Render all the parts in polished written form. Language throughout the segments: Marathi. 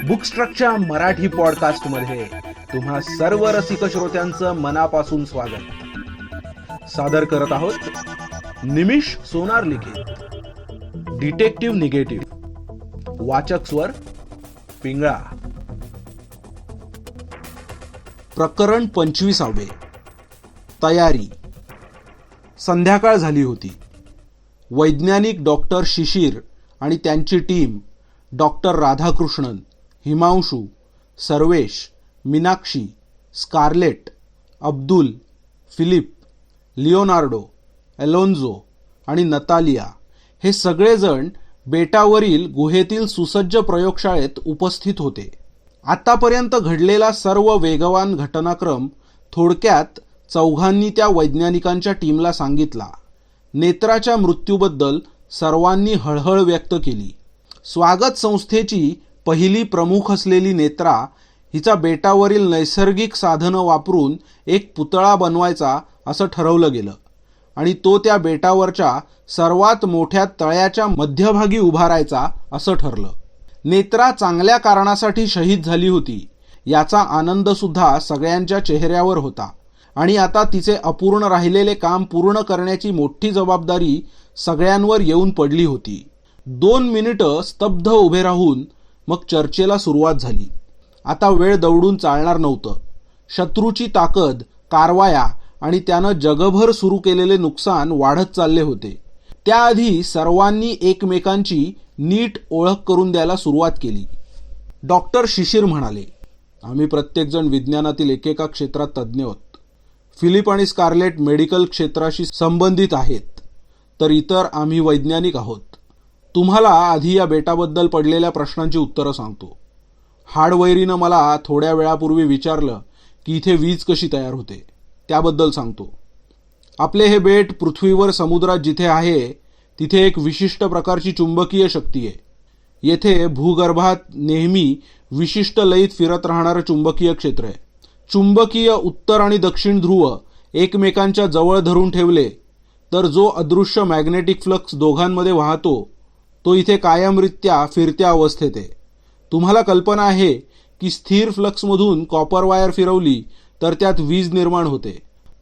बुकस्ट्रक्टच्या मराठी पॉडकास्टमध्ये तुम्हा सर्व रसिक श्रोत्यांचं मनापासून स्वागत. सादर करत आहोत निमिष सोनार लिखित डिटेक्टिव्ह निगेटिव्ह. वाचक स्वर पिंगळा. प्रकरण 25. तयारी. संध्याकाळ झाली होती. वैज्ञानिक डॉक्टर शिशिर आणि त्यांची team doctor Radhakrishnan, Himanshu, Sarvesh, Meenakshi, Scarlett, Abdul, Philip, Leonardo, Alonzo आणि नतालिया हे सगळेजण बेटावरील गुहेतील सुसज्ज प्रयोगशाळेत उपस्थित होते. आतापर्यंत घडलेला सर्व वेगवान घटनाक्रम थोडक्यात चौघांनी त्या वैज्ञानिकांच्या टीमला सांगितला. नेत्राच्या मृत्यूबद्दल सर्वांनी हळहळ व्यक्त केली. स्वागत संस्थेची पहिली प्रमुख असलेली नेत्रा हिचा बेटावरील नैसर्गिक साधनं वापरून एक पुतळा बनवायचा असं ठरवलं गेलं आणि तो त्या बेटावरच्या सर्वात मोठ्या तळ्याच्या मध्यभागी उभारायचा असं ठरलं. नेत्रा चांगल्या कारणासाठी शहीद झाली होती याचा आनंद सुद्धा सगळ्यांच्या चेहऱ्यावर होता आणि आता तिचे अपूर्ण राहिलेले काम पूर्ण करण्याची मोठी जबाबदारी सगळ्यांवर येऊन पडली होती. 2 मिनिटं स्तब्ध उभे राहून मग चर्चेला सुरुवात झाली. आता वेळ दवडून चालणार नव्हतं. शत्रूची ताकद, कारवाया आणि त्यानं जगभर सुरू केलेले नुकसान वाढत चालले होते. त्याआधी सर्वांनी एकमेकांची नीट ओळख करून द्यायला सुरुवात केली. डॉक्टर शिशिर म्हणाले, आम्ही प्रत्येकजण विज्ञानातील एकेका क्षेत्रात तज्ज्ञ आहोत. फिलिप आणि स्कारलेट मेडिकल क्षेत्राशी संबंधित आहेत, तर इतर आम्ही वैज्ञानिक आहोत. तुम्हाला आधी या बेटाबद्दल पडलेल्या प्रश्नांची उत्तरं सांगतो. हाडवैरीनं मला थोड्या वेळापूर्वी विचारलं की इथे वीज कशी तयार होते, त्याबद्दल सांगतो. आपले हे बेट पृथ्वीवर समुद्रात जिथे आहे तिथे एक विशिष्ट प्रकारची चुंबकीय शक्ती आहे. येथे भूगर्भात नेहमी विशिष्ट लयीत फिरत राहणारं चुंबकीय क्षेत्र आहे. चुंबकीय उत्तर आणि दक्षिण ध्रुव एकमेकांच्या जवळ धरून ठेवले तर जो अदृश्य मॅग्नेटिक फ्लक्स दोघांमध्ये वाहतो तो इथे कायमरित्या फिरत्या अवस्थेत आहे. तुम्हाला कल्पना आहे की स्थिर फ्लक्समधून कॉपर वायर फिरवली तर त्यात वीज निर्माण होते,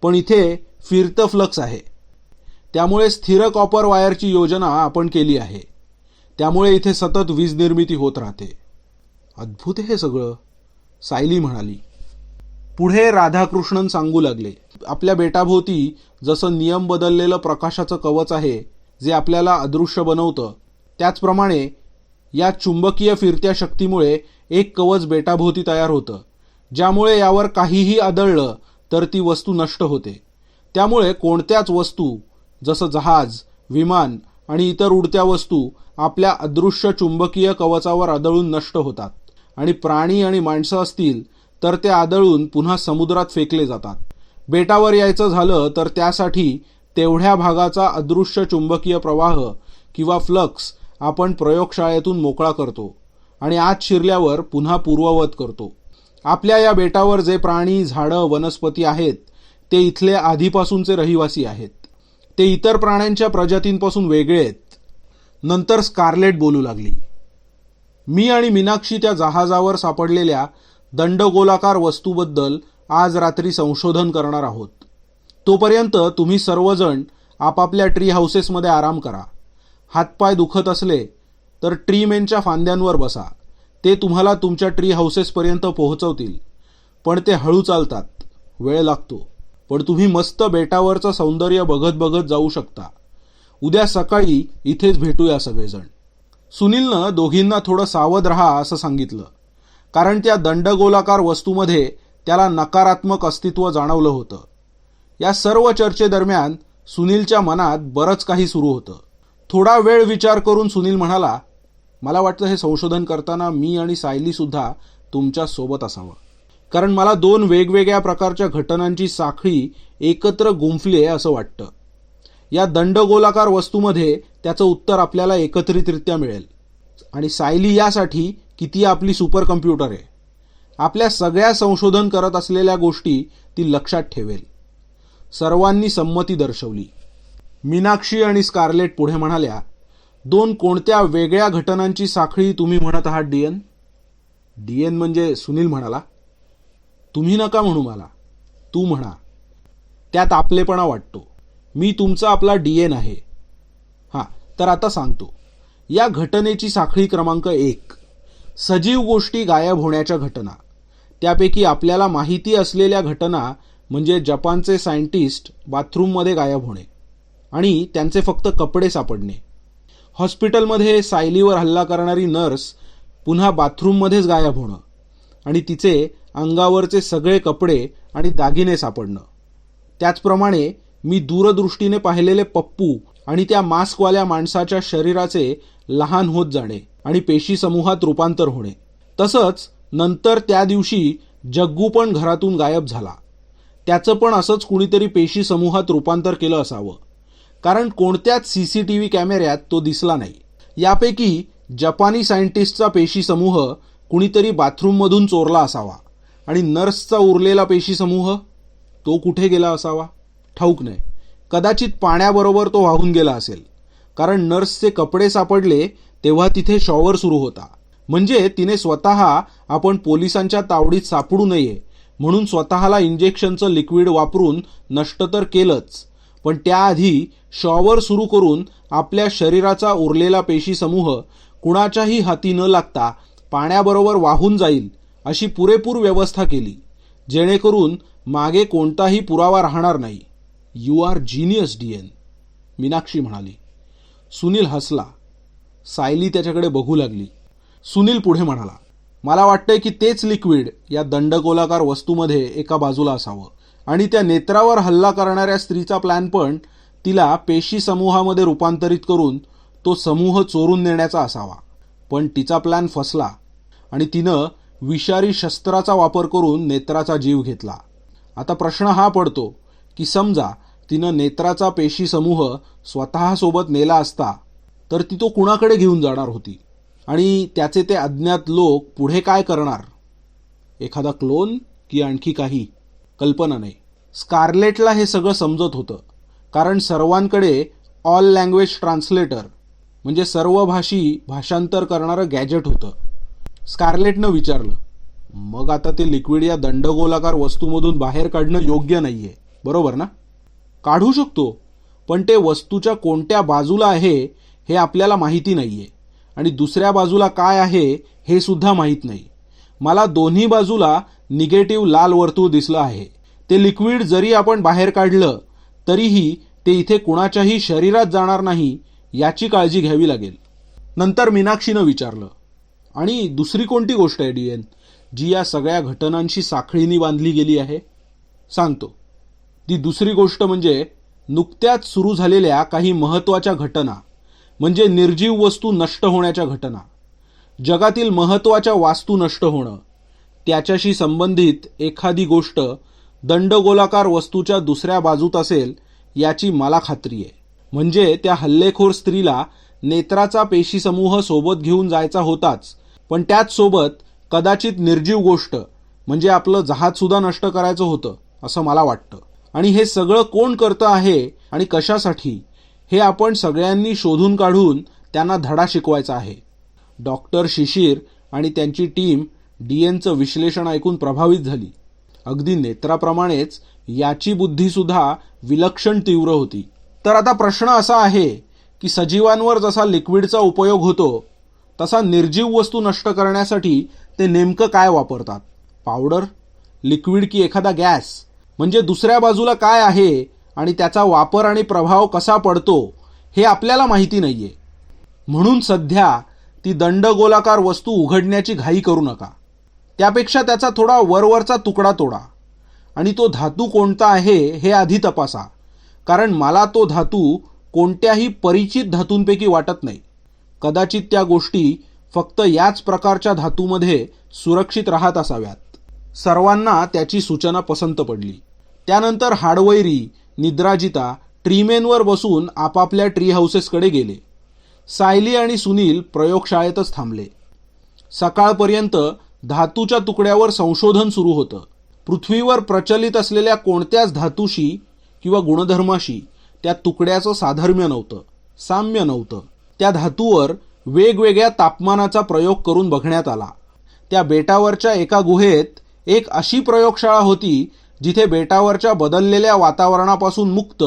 पण इथे फिरतं फ्लक्स आहे. त्यामुळे स्थिर कॉपर वायरची योजना आपण केली आहे. त्यामुळे इथे सतत वीज निर्मिती होत राहते. अद्भुत आहे हे सगळं, सायली म्हणाली. पुढे राधाकृष्णन सांगू लागले, आपल्या बेटाभोवती जसं नियम बदललेलं प्रकाशाचं कवच आहे जे आपल्याला अदृश्य बनवतं, त्याचप्रमाणे या चुंबकीय फिरत्या शक्तीमुळे एक कवच बेटाभोवती तयार होतं, ज्यामुळे यावर काहीही आदळलं तर ती वस्तू नष्ट होते. त्यामुळे कोणत्याच वस्तू जसं जहाज, विमान आणि इतर उडत्या वस्तू आपल्या अदृश्य चुंबकीय कवचावर आदळून नष्ट होतात आणि प्राणी आणि माणसं असतील तर ते आदळून पुन्हा समुद्रात फेकले जातात. बेटावर यायचं झालं तर त्यासाठी तेवढ्या भागाचा अदृश्य चुंबकीय प्रवाह किंवा फ्लक्स आपण प्रयोगशाळेतून मोकळा करतो आणि आत शिरल्यावर पुन्हा पूर्ववत करतो. आपल्या या बेटावर जे प्राणी, झाडं, वनस्पती आहेत ते इथले आधीपासूनचे रहिवासी आहेत. ते इतर प्राण्यांच्या प्रजातींपासून वेगळे आहेत. नंतर स्कारलेट बोलू लागली, मी आणि मीनाक्षी त्या जहाजावर सापडलेल्या दंडगोलाकार वस्तूबद्दल आज रात्री संशोधन करणार आहोत. तोपर्यंत तुम्ही सर्वजण आपापल्या ट्री हाऊसेसमध्ये आराम करा. हातपाय दुखत असले तर ट्रीमेनच्या फांद्यांवर बसा. ते तुम्हाला तुमच्या ट्री हाऊसेसपर्यंत पोहोचवतील, पण ते हळू चालतात, वेळ लागतो. पण तुम्ही मस्त बेटावरचं सौंदर्य बघत बघत जाऊ शकता. उद्या सकाळी इथेच भेटूया सगळेजण. सुनीलनं दोघींना थोडं सावध राहा असं सांगितलं, कारण त्या दंडगोलाकार वस्तूमध्ये त्याला नकारात्मक अस्तित्व जाणवलं होतं. या सर्व चर्चेदरम्यान सुनीलच्या मनात बरंच काही सुरू होतं. थोडा वेळ विचार करून सुनील म्हणाला, मला वाटतं हे संशोधन करताना मी आणि सायली सुद्धा तुमच्या सोबत असावं, कारण मला 2 वेगवेगळ्या प्रकारच्या घटनांची साखळी एकत्र गुंफली आहे असं वाटतं. या दंडगोलाकार वस्तूमध्ये त्याचं उत्तर आपल्याला एकत्रितरित्या मिळेल आणि सायली यासाठी की ती आपली सुपर कम्प्युटर आहे. आपल्या सगळ्या संशोधन करत असलेल्या गोष्टी ती लक्षात ठेवेल. सर्वांनी संमती दर्शवली. मीनाक्षी आणि स्कारलेट पुढे म्हणाल्या, 2 कोणत्या वेगळ्या घटनांची साखळी तुम्ही म्हणत आहात डीएन? डीएन म्हणजे सुनील म्हणाला. तुम्ही नका म्हणू मला, तू म्हणा. त्यात आपलेपणा वाटतो. मी तुमचा आपला डीएन आहे. हां, तर आता सांगतो. या घटनेची साखळी क्रमांक 1, सजीव गोष्टी गायब होण्याच्या घटना. त्यापैकी आपल्याला माहिती असलेल्या घटना म्हणजे जपानचे सायंटिस्ट बाथरूममध्ये गायब होणे आणि त्यांचे फक्त कपडे सापडणे. हॉस्पिटलमध्ये सायलीवर हल्ला करणारी नर्स पुन्हा बाथरूममध्येच गायब होणं आणि तिचे अंगावरचे सगळे कपडे आणि दागिने सापडणं. त्याचप्रमाणे मी दूरदृष्टीने पाहिलेले पप्पू आणि त्या मास्कवाल्या माणसाच्या शरीराचे लहान होत जाणे आणि पेशी समूहात रूपांतर होणे. तसंच नंतर त्या दिवशी जग्गू पण घरातून गायब झाला. त्याचं पण असंच कुणीतरी पेशी समूहात रूपांतर केलं असावं, कारण कोणत्याच सीसीटीव्ही कॅमेऱ्यात तो दिसला नाही. यापैकी जपानी सायंटिस्टचा पेशी समूह कुणीतरी बाथरूममधून चोरला असावा आणि नर्सचा उरलेला पेशी समूह तो कुठे गेला असावा ठाऊक नाही. कदाचित पाण्याबरोबर तो वाहून गेला असेल, कारण नर्सचे कपडे सापडले तेव्हा तिथे शॉवर सुरू होता. म्हणजे तिने स्वतः आपण पोलिसांच्या तावडीत सापडू नये म्हणून स्वतःला इंजेक्शनचं लिक्विड वापरून नष्ट तर केलंच, पण त्याआधी शॉवर सुरू करून आपल्या शरीराचा उरलेला पेशी समूह कुणाच्याही हाती न लागता पाण्याबरोबर वाहून जाईल अशी पुरेपूर व्यवस्था केली, जेणेकरून मागे कोणताही पुरावा राहणार नाही. You are genius DN, Meenakshi म्हणाली. सुनील हसला. सायली त्याच्याकडे बघू लागली. सुनील पुढे म्हणाला, मला वाटतंय की तेच लिक्विड या दंडगोलाकार वस्तूमध्ये एका बाजूला असावं आणि त्या नेत्रावर हल्ला करणाऱ्या स्त्रीचा प्लॅन पण तिला पेशी समूहामध्ये रूपांतरित करून तो समूह चोरून नेण्याचा असावा. पण तिचा प्लॅन फसला आणि तिनं विषारी शस्त्राचा वापर करून नेत्राचा जीव घेतला. आता प्रश्न हा पडतो की समजा तिनं नेत्राचा पेशी समूह स्वतःसोबत नेला असता तर ती तो कुणाकडे घेऊन जाणार होती आणि त्याचे ते अज्ञात लोक पुढे काय करणार? एखादा क्लोन की आणखी काही? कल्पना नाही. स्कारलेटला हे सगळं समजत होतं, कारण सर्वांकडे ऑल लँग्वेज ट्रान्सलेटर म्हणजे सर्वभाषी भाषांतर करणारं गॅजेट होतं. स्कारलेटनं विचारलं, मग आता ते लिक्विड या दंडगोलाकार वस्तूमधून बाहेर काढणं योग्य नाहीये, बरोबर ना? काढू शकतो, पण ते वस्तूच्या कोणत्या बाजूला आहे हे आपल्याला माहिती नाहीये आणि दुसऱ्या बाजूला काय आहे हे सुद्धा माहीत नाही. मला दोन्ही बाजूला निगेटिव्ह लाल वर्तुळ दिसलं आहे. ते लिक्विड जरी आपण बाहेर काढलं तरीही ते इथे कुणाच्याही शरीरात जाणार नाही याची काळजी घ्यावी लागेल. नंतर मीनाक्षीनं विचारलं, आणि दुसरी कोणती गोष्ट आहे डीएन जी या सगळ्या घटनांशी साखळीनी बांधली गेली आहे? सांगतो. ती दुसरी गोष्ट म्हणजे नुकत्याच सुरू झालेल्या काही महत्त्वाच्या घटना, म्हणजे निर्जीव वस्तू नष्ट होण्याच्या घटना. जगातील महत्त्वाच्या वास्तू नष्ट होणं, त्याच्याशी संबंधित एखादी गोष्ट दंडगोलाकार वस्तूच्या दुसऱ्या बाजूत असेल याची मला खात्री आहे. म्हणजे त्या हल्लेखोर स्त्रीला नेत्राचा पेशी समूह सोबत घेऊन जायचा होताच, पण त्याच सोबत कदाचित निर्जीव गोष्ट म्हणजे आपलं जहाजसुद्धा नष्ट करायचं होतं असं मला वाटतं. आणि हे सगळं कोण करतं आहे आणि कशासाठी हे आपण सगळ्यांनी शोधून काढून त्यांना धडा शिकवायचा आहे. डॉक्टर शिशिर आणि त्यांची टीम डीएनचं विश्लेषण ऐकून प्रभावित झाली. अगदी नेत्राप्रमाणेच याची बुद्धीसुद्धा विलक्षण तीव्र होती. तर आता प्रश्न असा आहे की सजीवांवर जसा लिक्विडचा उपयोग होतो तसा निर्जीव वस्तू नष्ट करण्यासाठी ते नेमकं काय वापरतात? पावडर, लिक्विड की एखादा गॅस? म्हणजे दुसऱ्या बाजूला काय आहे आणि त्याचा वापर आणि प्रभाव कसा पडतो हे आपल्याला माहिती नाहीये. म्हणून सध्या ती दंडगोलाकार वस्तू उघडण्याची घाई करू नका. त्यापेक्षा त्याचा थोडा वरवरचा तुकडा तोडा आणि तो धातू कोणता आहे हे आधी तपासा, कारण मला तो धातू कोणत्याही परिचित धातूंपैकी वाटत नाही. कदाचित त्या गोष्टी फक्त याच प्रकारच्या धातूमध्ये सुरक्षित राहत असाव्यात. सर्वांना त्याची सूचना पसंत पडली. त्यानंतर हाडवैरी, निद्राजिता ट्रीमेनवर बसून आपापल्या ट्री हाऊसेसकडे गेले. सायली आणि सुनील प्रयोगशाळेतच थांबले. सकाळपर्यंत धातूच्या तुकड्यावर संशोधन सुरू होतं. पृथ्वीवर प्रचलित असलेल्या कोणत्याच धातूशी किंवा गुणधर्माशी त्या तुकड्याचं साधर्म्य नव्हतं, साम्य नव्हतं. त्या धातूवर वेगवेगळ्या तापमानाचा प्रयोग करून बघण्यात आला. त्या बेटावरच्या एका गुहेत एक अशी प्रयोगशाळा होती जिथे बेटावरच्या बदललेल्या वातावरणापासून मुक्त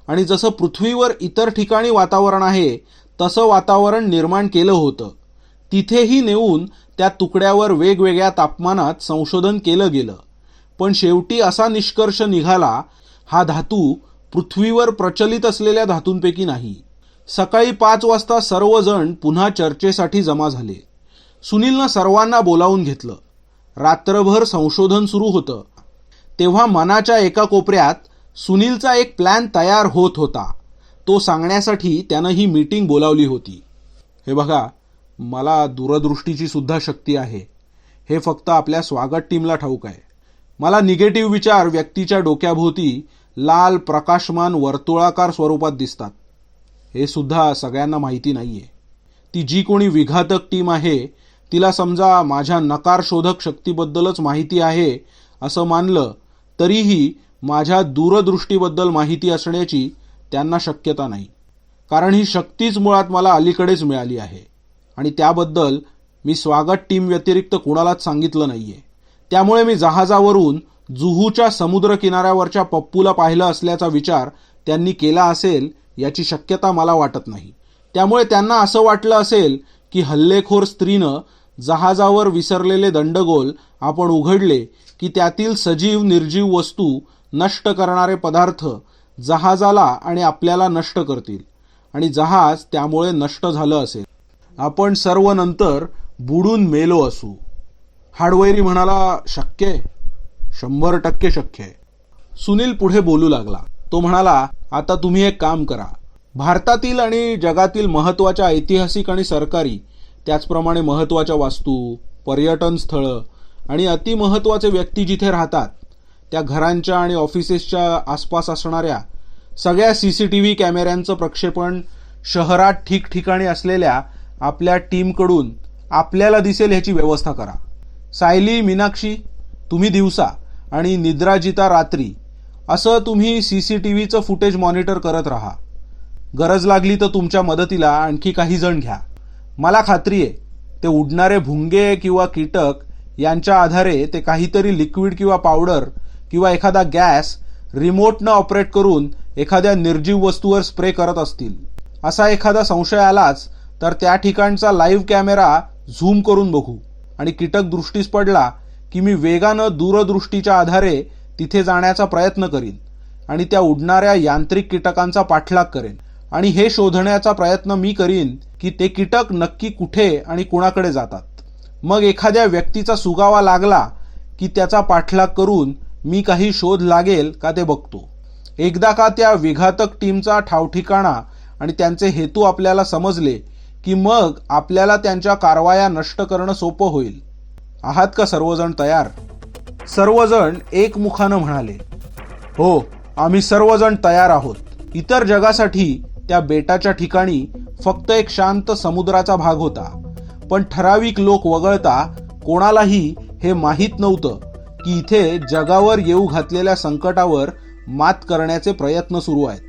आणि जसं पृथ्वीवर इतर ठिकाणी वातावरण आहे तसं वातावरण निर्माण केलं होतं. तिथेही नेऊन त्या तुकड्यावर वेगवेगळ्या तापमानात संशोधन केलं गेलं. पण शेवटी असा निष्कर्ष निघाला, हा धातू पृथ्वीवर प्रचलित असलेल्या धातूंपैकी नाही. सकाळी 5 वाजता सर्वजण पुन्हा चर्चेसाठी जमा झाले. सुनीलनं सर्वांना बोलावून घेतलं. रात्रभर संशोधन सुरू होतं. तेव्हा मनाच्या एका कोपऱ्यात सुनीलचा एक प्लॅन तयार होत होता. तो सांगण्यासाठी त्यानं ही मीटिंग बोलावली होती. हे बघा, मला दूरदृष्टीची सुद्धा शक्ती आहे. हे फक्त आपल्या स्वागत टीमला ठाऊक आहे. मला निगेटिव्ह विचार व्यक्तीच्या डोक्याभोवती लाल प्रकाशमान वर्तुळाकार स्वरूपात दिसतात. हे सुद्धा सगळ्यांना माहिती नाहीये. ती जी कोणी विघातक टीम आहे तिला समजा माझ्या नकार शोधक शक्तीबद्दलच माहिती आहे असं मानलं तरीही माझ्या दूरदृष्टीबद्दल माहिती असण्याची त्यांना शक्यता नाही. कारण ही शक्तीच मुळात मला अलीकडेच मिळाली आहे आणि त्याबद्दल मी स्वागत टीम व्यतिरिक्त कुणालाच सांगितलं नाहीये. त्यामुळे मी जहाजावरून जुहूच्या समुद्र किनाऱ्यावरच्या पप्पूला पाहिलं असल्याचा विचार त्यांनी केला असेल याची शक्यता मला वाटत नाही. त्यामुळे त्यांना असं वाटलं असेल की हल्लेखोर स्त्रीनं जहाजावर विसरलेले दंडगोल आपण उघडले की त्यातील सजीव निर्जीव वस्तू नष्ट करणारे पदार्थ जहाजाला आणि आपल्याला नष्ट करतील आणि जहाज त्यामुळे नष्ट झालं असेल. आपण सर्व नंतर बुडून मेलो असू. हाडवैरी म्हणाला, शक्य आहे, 100% शक्य आहे. सुनील पुढे बोलू लागला. तो म्हणाला, आता तुम्ही एक काम करा. भारतातील आणि जगातील महत्त्वाच्या ऐतिहासिक आणि सरकारी, त्याचप्रमाणे महत्त्वाच्या वास्तू, पर्यटन स्थळं आणि अतिमहत्त्वाचे व्यक्ती जिथे राहतात त्या घरांच्या आणि ऑफिसेसच्या आसपास असणाऱ्या सगळ्या CCTV कॅमेऱ्यांचं प्रक्षेपण शहरात ठिकठिकाणी असलेल्या आपल्या टीमकडून आपल्याला दिसेल ह्याची व्यवस्था करा. सायली, मीनाक्षी, तुम्ही दिवसा आणि निद्राजिता रात्री असं तुम्ही CCTVचं फुटेज मॉनिटर करत राहा. गरज लागली तर तुमच्या मदतीला आणखी काही जण घ्या. मला खात्री आहे ते उडणारे भुंगे किंवा कीटक यांच्या आधारे ते काहीतरी लिक्विड किंवा पावडर किंवा एखादा गॅस रिमोटनं ऑपरेट करून एखाद्या निर्जीव वस्तूवर स्प्रे करत असतील. असा एखादा संशय आलाच तर त्या ठिकाणचा लाईव्ह कॅमेरा झूम करून बघू आणि कीटक दृष्टीस पडला की मी वेगानं दूरदृष्टीच्या आधारे तिथे जाण्याचा प्रयत्न करीन आणि त्या उडणाऱ्या यांत्रिक कीटकांचा पाठलाग करेन आणि हे शोधण्याचा प्रयत्न मी करीन की ते कीटक नक्की कुठे आणि कुणाकडे जातात. मग एखाद्या व्यक्तीचा सुगावा लागला की त्याचा पाठलाग करून मी काही शोध लागेल का ते बघतो. एकदा का त्या विघातक टीमचा ठावठिकाणा आणि त्यांचे हेतू आपल्याला समजले की मग आपल्याला त्यांच्या कारवाया नष्ट करणं सोपं होईल. आहात का सर्वजण तयार? सर्वजण एकमुखानं म्हणाले, हो, आम्ही सर्वजण तयार आहोत. इतर जगासाठी त्या बेटाच्या ठिकाणी फक्त एक शांत समुद्राचा भाग होता. पण ठराविक लोक वगळता कोणालाही हे माहीत नव्हतं की इथे जगावर येऊ घातलेल्या संकटावर मात करण्याचे प्रयत्न सुरू आहेत.